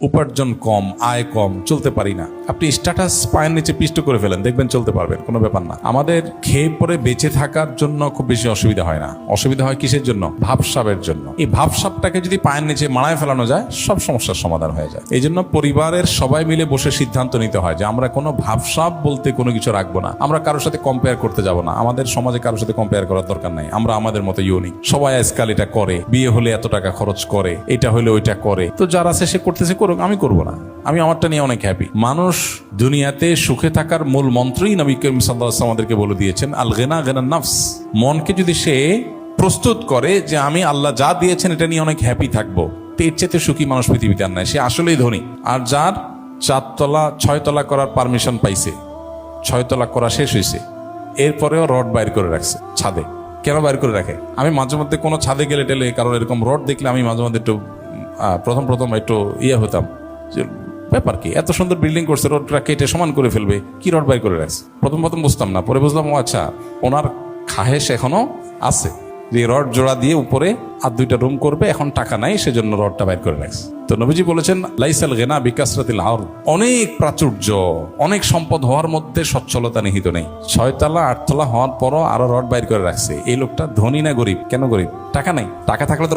উপার্জন কম, আয় কম, চলতে পারি না, আপনি স্ট্যাটাস পায়ের নিচে পিষ্ট করে ফেলেন, দেখবেন চলতে পারবেন, কোনো ব্যাপার না। আমাদের খেয়ে পরে বেঁচে থাকার জন্য খুব বেশি অসুবিধা হয় না। অসুবিধা হয় কিসের জন্য? ভাবসাবের জন্য। এই ভাবসাবটাকে যদি পায়ের নিচে মারায় ফেলানো যায়, সব সমস্যার সমাধান হয়ে যায়। এই জন্য পরিবারের সবাই মিলে বসে সিদ্ধান্ত নিতে হয় যে আমরা কোনো ভাবসাব বলতে কোনো কিছু রাখবো না। আমরা কারোর সাথে কম্পেয়ার করতে যাব না। আমাদের সমাজে কারোর সাথে কম্পেয়ার করার দরকার নাই। আমরা আমাদের মতো ইউনিক। সবাই আজকাল এটা করে, বিয়ে হলে এত টাকা খরচ করে, এটা হলে ওইটা করে। তো যারা আছে সে করতেছে করুক, আমি করবো না। আমি আমারটা নিয়ে অনেক হ্যাপি। মানুষ দুনিয়াতে সুখে থাকার মূল মন্ত্রই নবী করিম সাল্লাল্লাহু আলাইহি ওয়াসাল্লাম আমাদেরকে বলে দিয়েছেন, আল গিনা গিনান নাফস। মনকে যদি সে প্রস্তুত করে যে আমি আল্লাহ যা দিয়েছেন এটা নিয়ে অনেক হ্যাপি থাকবো, তো এর চেয়ে সুখী মানুষ পৃথিবীতে আর নাই। সে আসলেই ধনী। আর যার 4 তলা 6 তলা করার পারমিশন পাইছে, 6 তলা করা শেষ হয়েছে, এরপরেও রড বাইর করে রাখছে ছাদে। কেন বাইর করে রাখে? আমি মাঝে মধ্যে কোনো ছাদে গেলে টেলে কারণ এরকম রড দেখলে আমি মাঝে মধ্যে একটু প্রথম একটু হতাম যে ব্যাপার কি, এত সুন্দর বিল্ডিং করছে, রোডটা কেটে সমান করে ফেলবে, কি রড বাইর করে রাখছে। প্রথম বুঝতাম না, পরে বুঝলাম ও আচ্ছা, ওনার খাহেশ এখনো আছে যে রড জোড়া দিয়ে উপরে আর 2টা রুম করবে, এখন টাকা নাই, সেজন্য রডটা বাইর করে রাখছে। তো নবীজি বলেছেন, লাইসাল গিনা বিকাসরাতিল আরদ। অনেক প্রাচুর্য, অনেক সম্পদ হওয়ার মধ্যে সচ্ছলতা নিহিত নেই। 6 তলা 8 তলা হওয়ার পরও আরো রড বাইর করে রাখছে। এই লোকটা ধনী না গরিব? কেন গরিব? টাকা নাই। টাকা থাকলে তো